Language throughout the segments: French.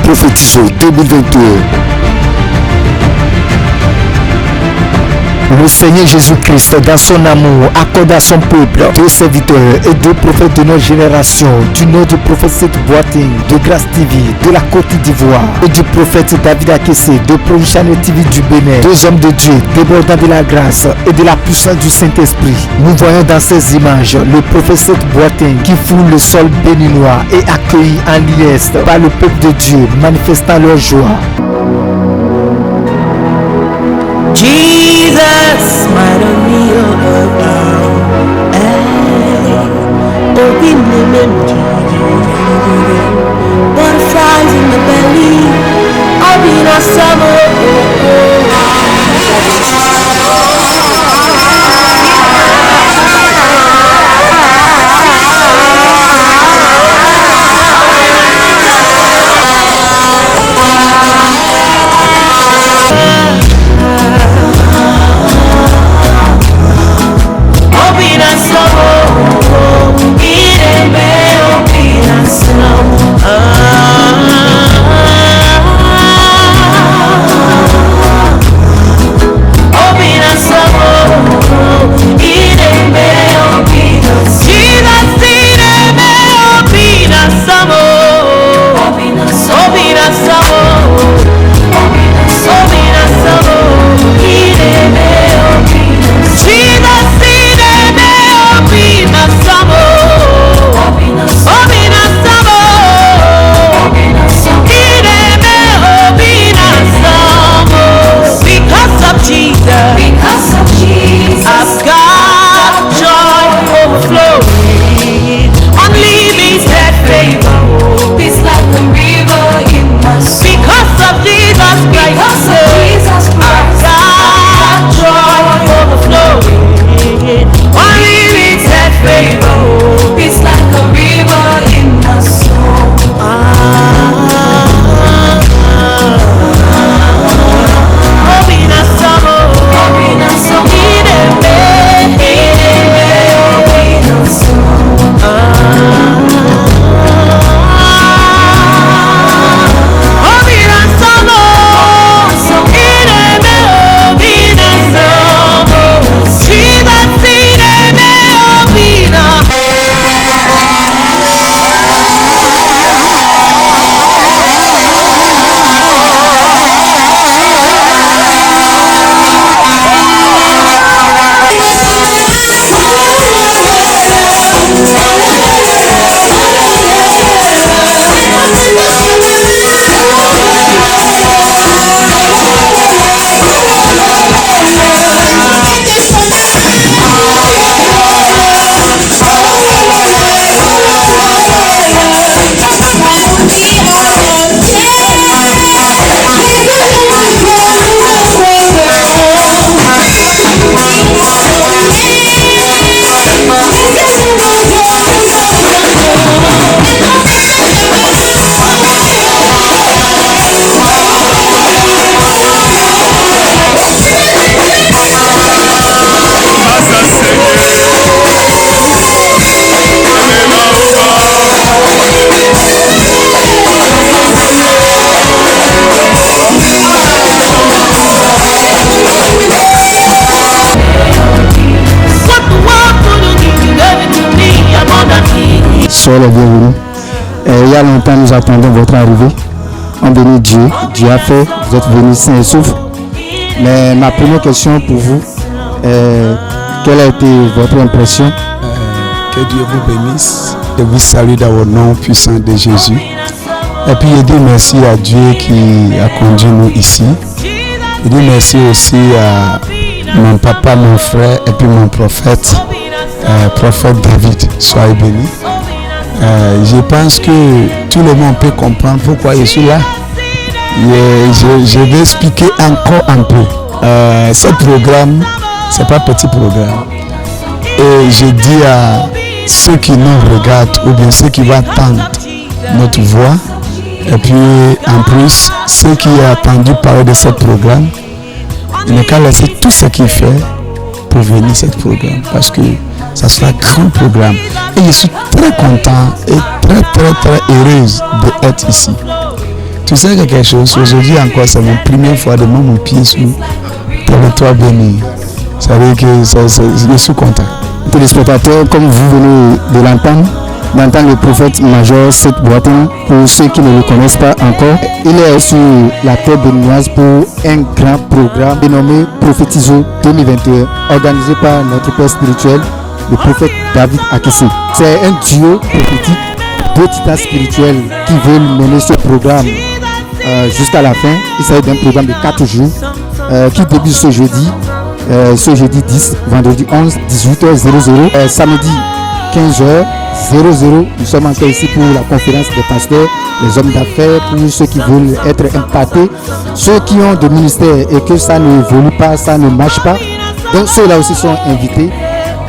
prophétisons 2022. Le Seigneur Jésus-Christ, dans son amour, accorde à son peuple, deux serviteurs et deux prophètes de notre génération, du nom du prophète Seth Boateng, de Grâce TV, de la Côte d'Ivoire, et du prophète David Akesse, de Provincial TV du Bénin, deux hommes de Dieu, débordant de la grâce et de la puissance du Saint-Esprit. Nous voyons dans ces images le prophète Seth Boateng qui foule le sol béninois et accueilli en liesse par le peuple de Dieu, manifestant leur joie. Jesus, might of me, open the memory, butterflies in the belly, I'll be in a summer. Soyez les bienvenus. Il y a longtemps, nous attendons votre arrivée. On bénit Dieu. Dieu a fait. Vous êtes venus sains et saufs. Mais ma première question pour vous, quelle a été votre impression? Que Dieu vous bénisse et vous salue dans le nom puissant de Jésus. Et puis je dis merci à Dieu qui a conduit nous ici. Je dis merci aussi à mon papa, mon frère et puis mon prophète, prophète David. Soyez bénis. Je pense que tout le monde peut comprendre pourquoi je suis là. Je vais expliquer encore un peu. Ce programme, ce n'est pas un petit programme. Et je dis à ceux qui nous regardent ou bien ceux qui vont attendre notre voix, et puis en plus, ceux qui ont entendu parler de ce programme, il n'a qu'à laisser tout ce qu'il fait pour venir à ce programme. Parce que ça sera un grand programme. Et je suis très content et très heureuse d'être ici. Tu sais quelque chose, aujourd'hui encore, c'est mon première fois de mettre mon pied sur le territoire béni. Ça veut dire que je suis content. Téléspectateurs, comme vous venez de l'entendre le prophète major Seth Boateng, pour ceux qui ne le connaissent pas encore, il est sur la terre béninoise pour un grand programme dénommé Prophétiso 2021, organisé par notre père spirituel, le prophète David Akesse. C'est un duo prophétique, deux titans spirituels qui veulent mener ce programme jusqu'à la fin. Il s'agit d'un programme de 4 jours qui débute ce jeudi 10, vendredi 11, 18h00, samedi 15h00. Nous sommes encore ici pour la conférence des pasteurs, les hommes d'affaires, pour ceux qui veulent être impactés, ceux qui ont des ministères et que ça ne évolue pas, ça ne marche pas. Donc ceux-là aussi sont invités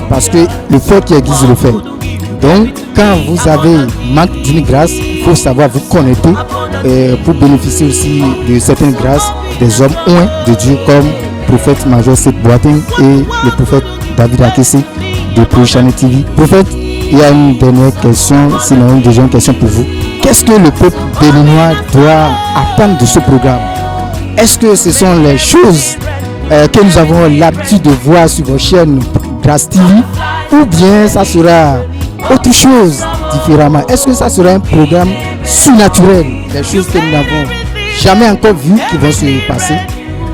parce que le fait qui existe le fait. Donc quand vous avez manque d'une grâce, il faut savoir vous connecter pour bénéficier aussi de certaines grâces des hommes oints de Dieu comme le prophète major Seth Boateng et le prophète David Akesse de Pro-Channel TV. Prophète, il y a une dernière question, sinon une deuxième question pour vous. Qu'est-ce que le peuple béninois doit attendre de ce programme? Est-ce que ce sont les choses que nous avons l'habitude de voir sur vos chaînes Grâce TV, ou bien ça sera autre chose différemment? Est-ce que ça sera un programme surnaturel, des choses que nous n'avons jamais encore vues qui vont se passer?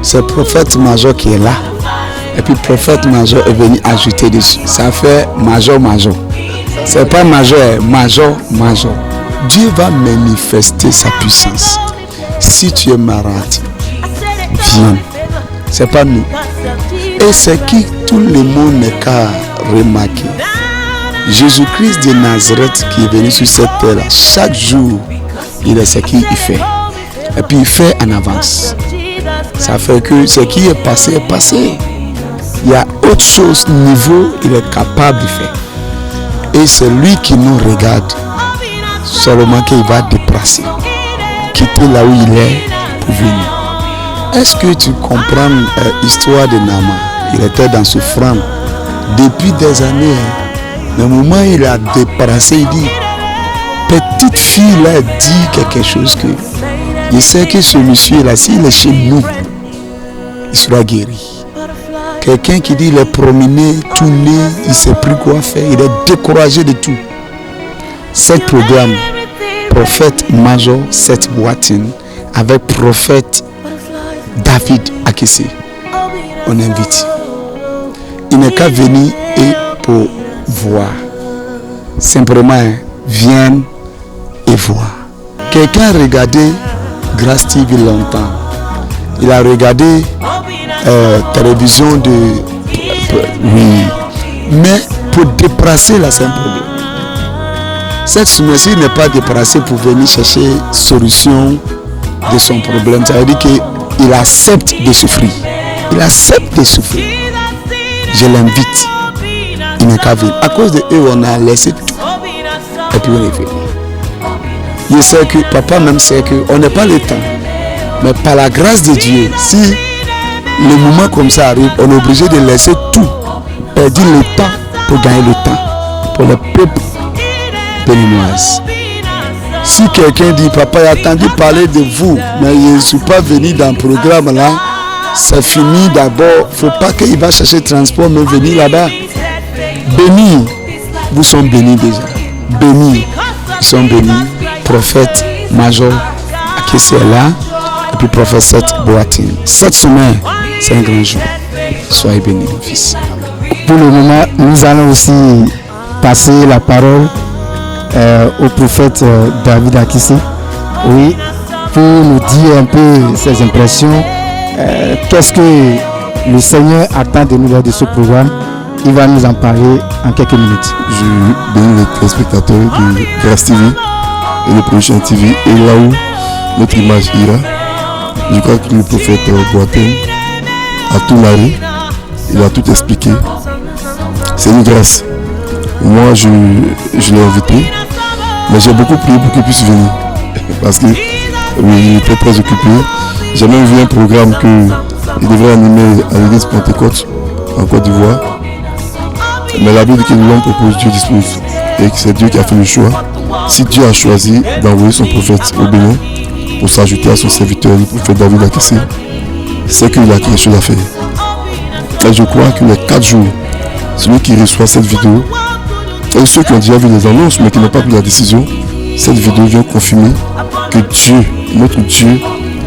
C'est le prophète major qui est là. Et puis le prophète major est venu ajouter dessus. Ça fait major. C'est pas major. Dieu va manifester sa puissance. Si tu es malade, viens. C'est pas nous. Et c'est qui tout le monde n'est qu'à remarquer. Jésus-Christ de Nazareth qui est venu sur cette terre-là, chaque jour, il est ce qu'il fait. Et puis il fait en avance. Ça fait que ce qui est passé. Il y a autre chose niveau, il est capable de faire. Et c'est lui qui nous regarde. Seulement qu'il va déplacer. Quitter là où il est pour venir. Est-ce que tu comprends l'histoire de Naaman? Il était dans souffrance depuis des années. Le moment où il a déplacé, il dit, petite fille là dit quelque chose que je sais que ce monsieur là, s'il est chez nous, il sera guéri. Quelqu'un qui dit il est promené, tourné, il ne sait plus quoi faire, il est découragé de tout. Ce programme, prophète major Seth Boateng avec prophète David Akesse, on invite. Il n'est qu'à venir et pour voir. Simplement, viens et vois. Quelqu'un a regardé Grâce TV longtemps. Il a regardé télévision de... Oui. Mais pour déplacer là, c'est un problème. Cette semence-ci n'est pas déplacée pour venir chercher solution de son problème. Ça veut dire qu'il accepte de souffrir. Il accepte de souffrir. Je l'invite. Il n'est qu'à venir. À cause de eux, on a laissé tout. Et puis on est venu. Je sais que papa même sait qu'on n'a pas le temps. Mais par la grâce de Dieu, si le moment comme ça arrive, on est obligé de laisser tout. Perdre le temps pour gagner le temps. Pour le peuple béninois. Si quelqu'un dit, papa, j'ai entendu parler de vous, mais je ne suis pas venu dans le programme là, c'est fini d'abord. Il ne faut pas qu'il va chercher transport, mais venir là-bas. Bénis, vous sommes bénis déjà. Bénis, ils sont bénis. Prophète major Akesse est là, et puis prophète Seth Boateng. Cette semaine, c'est un grand jour. Soyez bénis, mon fils. Pour le moment, nous allons aussi passer la parole au prophète David Akesse. Oui, pour nous dire un peu ses impressions. Qu'est-ce que le Seigneur attend de nous lors de ce programme? Il va nous en parler en quelques minutes. Je bénis les téléspectateurs de Grâce TV et de Pro-Channel TV, et là où notre image ira. Je crois que le prophète Boateng a tout narré, il a tout expliqué. C'est une grâce. Moi, je l'ai invité, mais j'ai beaucoup prié pour qu'il puisse venir. Parce que, oui, il était très occupé. J'ai même vu un programme qu'il devrait animer à l'église Pentecôte en Côte d'Ivoire. Mais la Bible dit que l'homme propose, Dieu dispose. Et que c'est Dieu qui a fait le choix. Si Dieu a choisi d'envoyer son prophète au Bénin pour s'ajouter à son serviteur, le prophète David Akessé, c'est qu'il a quelque chose à faire. Et je crois que les 4 jours, celui qui reçoit cette vidéo, et ceux qui ont déjà vu les annonces mais qui n'ont pas pris la décision, cette vidéo vient confirmer que Dieu, notre Dieu,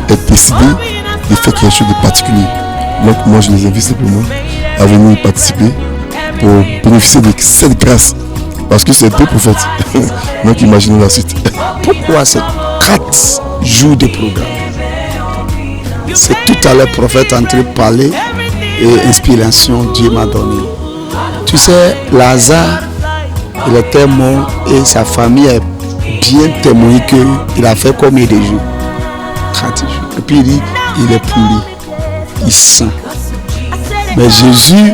est décidé de faire quelque chose de particulier. Donc moi je les invite simplement à venir y participer pour bénéficier de cette grâce. Parce que c'est 2 prophètes. Donc imaginez la suite. Pourquoi c'est 4 jours de programme? C'est tout à l'heure prophète en train de parler et inspiration Dieu m'a donné. Tu sais, Lazare, il était mort et sa famille a bien témoigné qu'il a fait combien de jours? 4 jours. Et puis il dit, il est pourri, il sent. Mais Jésus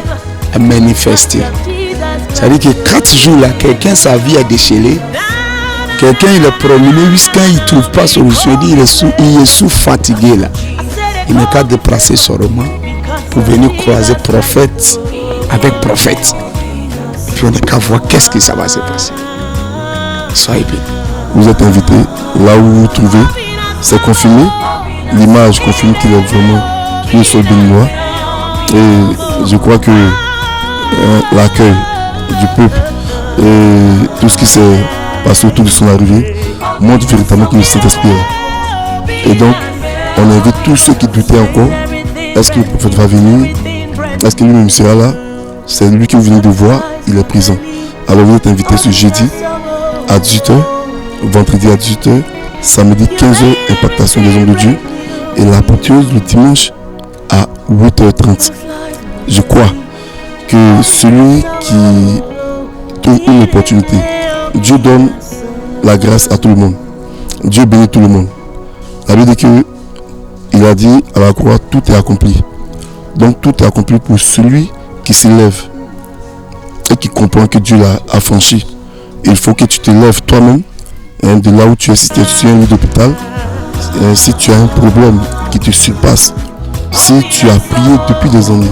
a manifesté. C'est-à-dire que 4 jours là, quelqu'un sa vie a déchiré. Quelqu'un il est promené jusqu'à il ne trouve pas solution. Il est sous fatigué là. Il n'a qu'à déplacer son roman pour venir croiser prophète avec prophète. Puis on n'a qu'à voir qu'est-ce que ça va se passer. Soyez bien. Vous êtes invités là où vous vous trouvez. C'est confirmé. L'image confirme qu'il est vraiment le sol béninois. Et je crois que l'accueil du peuple et tout ce qui s'est passé autour de son arrivée montre véritablement que le Saint-Esprit est là. Et donc, on invite tous ceux qui doutaient encore. Est-ce que le prophète va venir? Est-ce que lui-même sera là? C'est lui que vous venez de voir, il est présent. Alors vous êtes invités ce jeudi à 18h, vendredi à 18h, samedi 15h, impactation des hommes de Dieu, et l'apôthéose le dimanche à 8h30. Je crois que celui qui trouve une opportunité, Dieu donne la grâce à tout le monde. Dieu bénit tout le monde. La Bible dit que il a dit à la croix, tout est accompli. Donc tout est accompli pour celui qui s'élève et qui comprend que Dieu l'a affranchi. Il faut que tu te lèves toi-même de là où tu es, si tu es sur un lit d'hôpital, si tu as un problème qui te surpasse, si tu as prié depuis des années,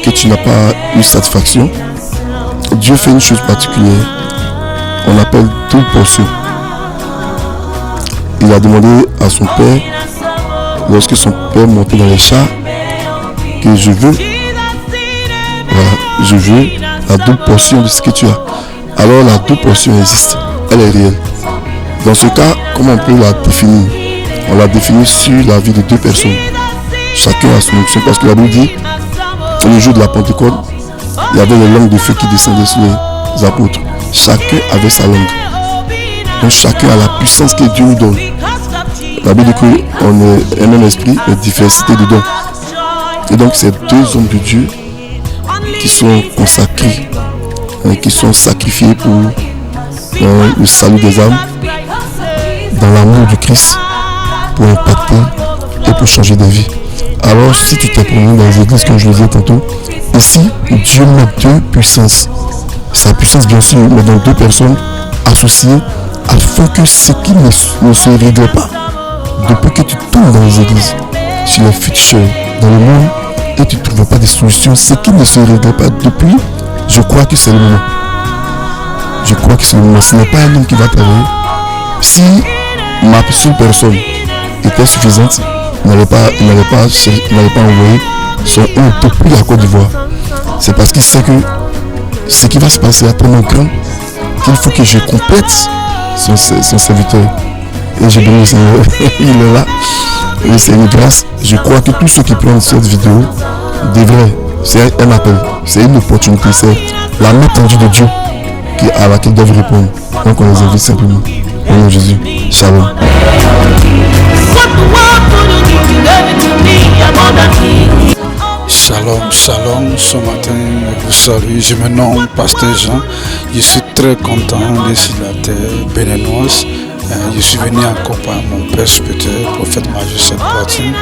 que tu n'as pas eu satisfaction, Dieu fait une chose particulière. On appelle double portion. Il a demandé à son père, lorsque son père montait dans les chars, que je veux la double portion de ce que tu as. Alors la double portion existe, elle est réelle. Dans ce cas, comment on peut la définir? On la définit sur la vie de 2 personnes. Chacun a son option, parce que la Bible dit, le jour de la Pentecôte, il y avait les langues de feu qui descendaient sur les apôtres. Chacun avait sa langue. Donc chacun a la puissance que Dieu nous donne. La Bible dit qu'on est un même esprit, mais diversité de dons. Et donc c'est 2 hommes de Dieu qui sont consacrés, qui sont sacrifiés pour le salut des âmes, dans l'amour du Christ, pour impacter et pour changer de vie. Alors si tu t'es promené dans les églises, comme je le disais tantôt, ici Dieu met 2 puissances. Sa puissance bien sûr, mais dans 2 personnes associées, afin que ce qui ne se règle pas, depuis que tu tombes dans les églises, sur les futurs, dans le monde, et tu ne trouves pas de solution, ce qui ne se règle pas depuis, je crois que c'est le moment. Je crois que c'est le moment. Ce n'est pas un homme qui va travailler. Si ma seule personne était suffisante, il n'allait pas envoyer son homme depuis la Côte d'Ivoire. C'est parce qu'il sait que ce qui va se passer est tellement grand qu'il faut que je complète son serviteur. Et j'ai béni le Seigneur. Il est là. Et c'est une grâce. Je crois que tous ceux qui prennent cette vidéo devraient. C'est un appel. C'est une opportunité. C'est la main tendue de Dieu à laquelle ils doivent répondre. Donc on les invite simplement. Au nom de Jésus. Shalom. Shalom, shalom, ce matin je vous salue, je me nomme Pasteur Jean, je suis très content d'être sur la terre béninoise. Je suis venu accompagner mon père supérieur, prophète major Seth Boateng.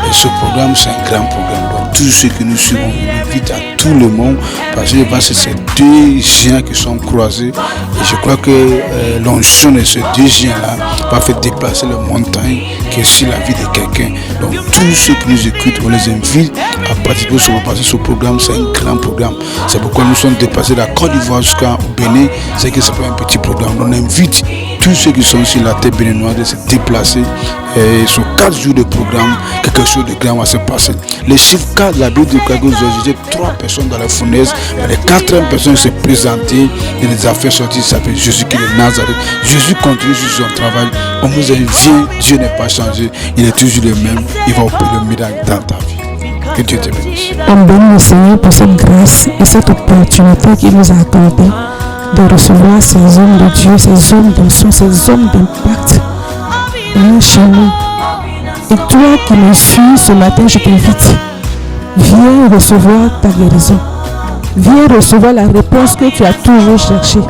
Et ce programme, c'est un grand programme. Donc, tous ceux que nous suivons, on invite à tout le monde parce que c'est ces 2 géants qui sont croisés. Et je crois que l'onction de ces 2 géants-là va faire déplacer les montagnes qui est sur la vie de quelqu'un. Donc, tous ceux qui nous écoutent, on les invite à participer à ce programme. C'est un grand programme. C'est pourquoi nous sommes déplacés de la Côte d'Ivoire jusqu'au Bénin. C'est que ce n'est pas un petit programme. On invite tous ceux qui sont sur la terre béninoise de se déplacer Et sur 4 jours de programme, quelque chose de grand va se passer. Les chiffres 4, la Bible dit que j'ai 3 personnes dans la fournaise, mais la 4e personne s'est présentée et les a fait sortir, ça s'appelle Jésus qui est Nazareth. Jésus continue sur son travail. On vous a dit, viens, Dieu n'est pas changé, il est toujours le même, il va opérer le miracle dans ta vie. Que Dieu te bénisse. On bénit le Seigneur pour cette grâce et cette opportunité qu'il nous a accordée de recevoir ces hommes de Dieu, ces hommes d'onction, ces hommes d'impact chez nous. Et toi qui me suis ce matin, je t'invite, viens recevoir ta guérison. Viens recevoir la réponse que tu as toujours cherchée.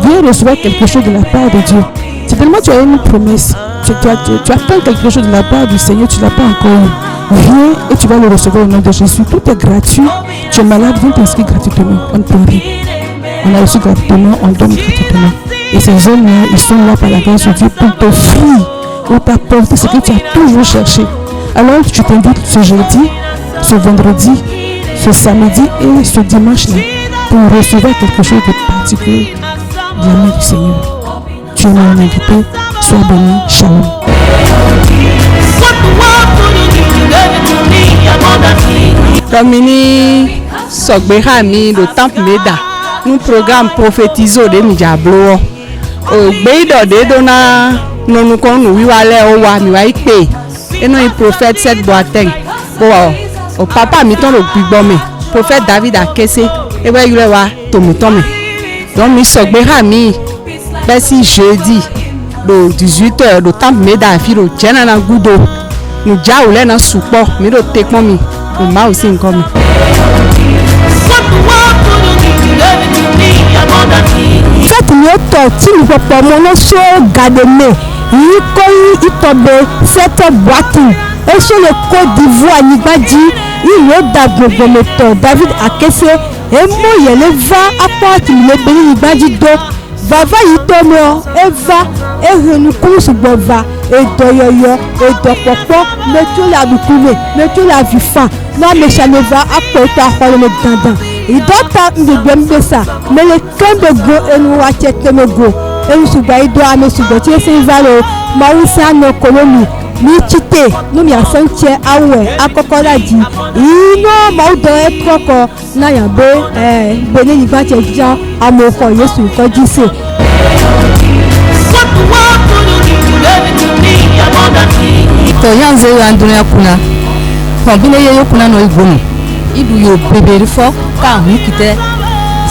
Viens recevoir quelque chose de la part de Dieu. Certainement tu as une promesse. Tu attends quelque chose de la part du Seigneur, tu ne l'as pas encore eu. Viens et tu vas le recevoir au nom de Jésus. Tout est gratuit. Tu es malade, viens t'inscrire gratuitement. On ne peut rien. On a reçu gratuitement, on donne gratuitement. Et ces hommes-là, ils sont là par la grâce de Dieu pour t'offrir ou t'apporter ce que tu as toujours cherché. Alors je t'invite ce jeudi, ce vendredi, ce samedi et ce dimanche-là pour recevoir quelque chose de particulier de la main du Seigneur. Tu es mon invité, sois béni, shalom. Domini Sogbehami, le temple Meda, nous programme prophétiso de Mijablo. Au Bédo de Dona, nous nous connaissons, au Wamiwaïpe, et nous, le prophète cette boîte. Au papa, mettons le bigomé, prophète David a caissé, et ouais, il va tomber. Donc, nous Sogbehami, ben si jeudi, le 18h, le temple Meda, filo, Tchénana Goudo, nous jaoulé dans support, mais le técomi. Ma aussi comme cette moto qui nous fait pour mon sur Gademé il connaît tombe cette boîte et sur le Côte d'Ivoire Nibadi il est d'abord méthode David a caissé et moi il va à part il est béni Nibadi do va y tomber et va et nous course bova et doyoyo et dopopo mais tout la bouclé mais tout la vie fin non mais ça ne va apporter à le dandan il doit pas de ça mais le camp de go et nous achète me go et nous subai doit me subai c'est valo maoussa no koloni ni chité nous mi asanche awe akokola di ino maudo e koko na yambe bene ni ba che jan amoko Yesu ko jise to yanze yandunya kuna kombine yeyo kuna no igono idu yo beberi fo ka hu kite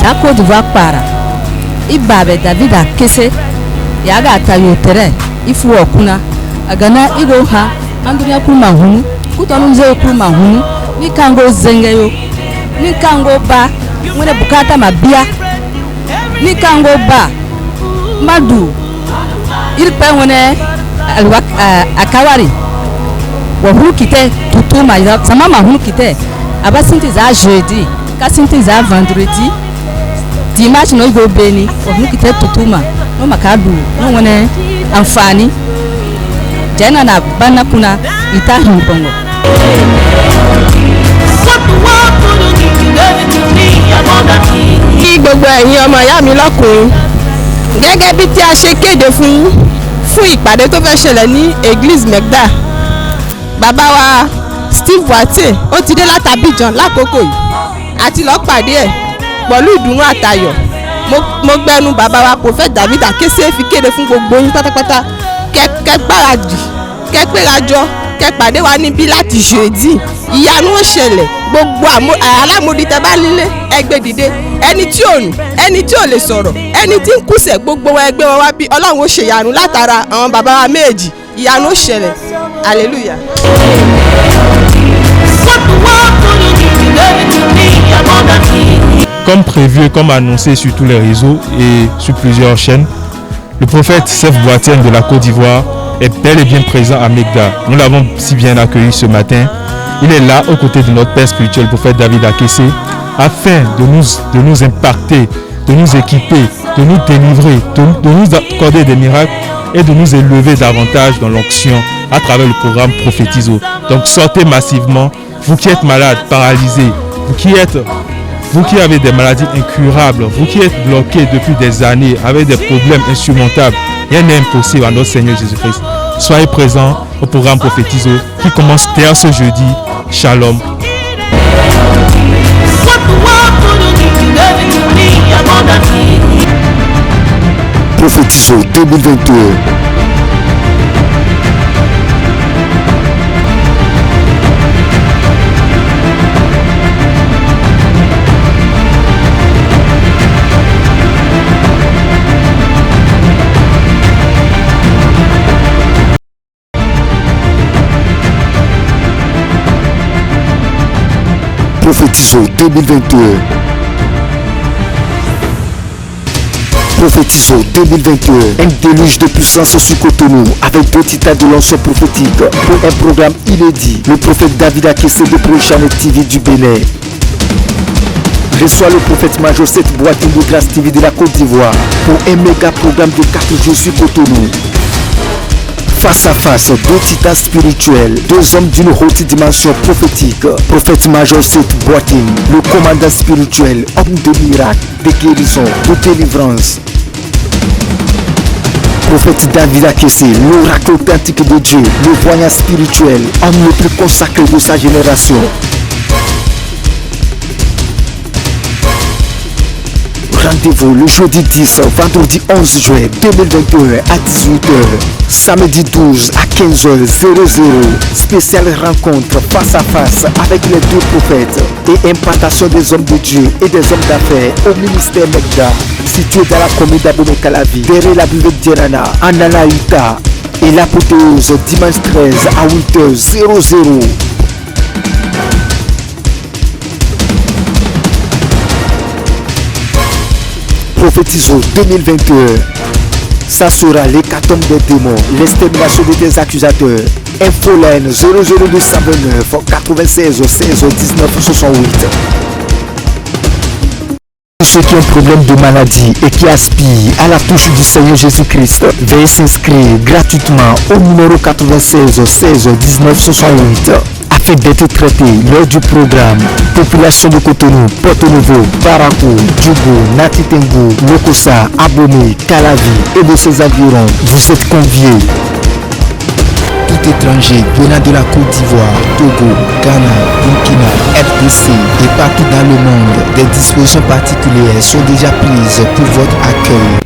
za Côte d'Ivoire para ibabe David a kese yaga tayo tere ifu okuna agana igo ha andunya kuma hu kutonu nze kuma hu ni kango zengeyo ni kango ba mwene bukata mabia ni kango ba madu ilpe mwene alwa akawari wa hulu kite tutuma sama ma hulu kite aba sinti za jeudi ka sinti za vendredi dimanche no go beni wa hulu kite tutuma no makadu no wone amfani jana na bana kuna ita himbongo kí gbogbo ẹ̀yin ọmọ ìyá mi lọ́kùnrin gẹ́gẹ́ bí tí a ṣe kéde fún ìpàdé tó fẹ́ ṣẹlẹ̀ ní Église Megda bàbá wa Steve Boite ó ti dé láti Abidjan lákòókò yìí àti lọ́ọ́ pàdé ẹ̀ pẹ̀lú ìdùnnú àtayọ̀ mo gbẹnu bàbá wa Prophet David Akese fi kéde fún gbogbo yín pátápátá kẹ́ gbáradì kẹ́ pérajọ kẹ́ pàdé wa níbí láti jeudi ìyanu ó ṣẹlẹ̀ gbogbo alámòdì tẹ́ bá nílé ẹgbẹ́ dìde ẹni tí ò nù ẹni tí ò lè sọ̀rọ̀ ẹni tí ń kùsẹ̀ gbogbo wa ẹgbẹ́ wa wá bí Ọlọ́run ó ṣe ìyanu látara àwọn bàbá wa méjì ìyanu ó ṣẹlẹ̀ hallelujah. Comme prévu et comme annoncé sur tous les réseaux et sur plusieurs chaînes, le prophète Sef Boateng de la Côte d'Ivoire est bel et bien présent à Megda. Nous l'avons si bien accueilli ce matin. Il est là aux côtés de notre père spirituel, le prophète David Akese, afin de nous impacter, de nous équiper, de nous délivrer, de nous accorder des miracles et de nous élever davantage dans l'onction à travers le programme Prophétiso. Donc sortez massivement, vous qui êtes malades, paralysés, vous qui avez des maladies incurables, vous qui êtes bloqués depuis des années avec des problèmes insurmontables, rien n'est impossible à notre Seigneur Jésus-Christ. soyez présents au programme Prophétiso qui commence dès ce jeudi. Shalom. Prophétiso 2022. Prophétiso 2022. Prophétiso 2022. Un déluge de puissance sur Cotonou avec 2 titans de l'ancien prophétique pour un programme inédit. Le prophète David Akesse de Prochaine TV du Bénin reçoit le prophète Major Seth Boating de Grâce TV de la Côte d'Ivoire pour un méga programme de 4 jours sur Cotonou. Face à face, 2 titans spirituels, 2 hommes d'une haute dimension prophétique. Prophète Major Seth Boating, le commandant spirituel, homme de miracles, de guérison, de délivrance. Prophète David Akesse, l'oracle authentique de Dieu, le voyant spirituel, homme le plus consacré de sa génération. Rendez-vous le jeudi 10, vendredi 11 juin 2021 à 18h, samedi 12 à 15h00. Spéciale rencontre face à face avec les 2 prophètes et impartation des hommes de Dieu et des hommes d'affaires au ministère MECDA, situé dans la commune d'Abomey-Calavi, derrière la bibliothèque Djerana, en Anaïta, et l'apothéose dimanche 13 à 8h00. Prophétiso 2021. Ça sera l'hécatombe des démons, l'extermination des accusateurs. Infoline 00229 96 16 19 68. Ceux qui ont problème de maladie et qui aspirent à la touche du Seigneur Jésus-Christ, veuillez s'inscrire gratuitement au numéro 96 16 19 68 afin d'être traité lors du programme. Population de Cotonou, Porto Novo, Parakou, Djougou, Natitengu, Lokossa, Abomey, Calavi et de ses environs, vous êtes conviés. Tout étranger venant de la Côte d'Ivoire, Togo, Ghana, Burkina, RDC et partout dans le monde, des dispositions particulières sont déjà prises pour votre accueil.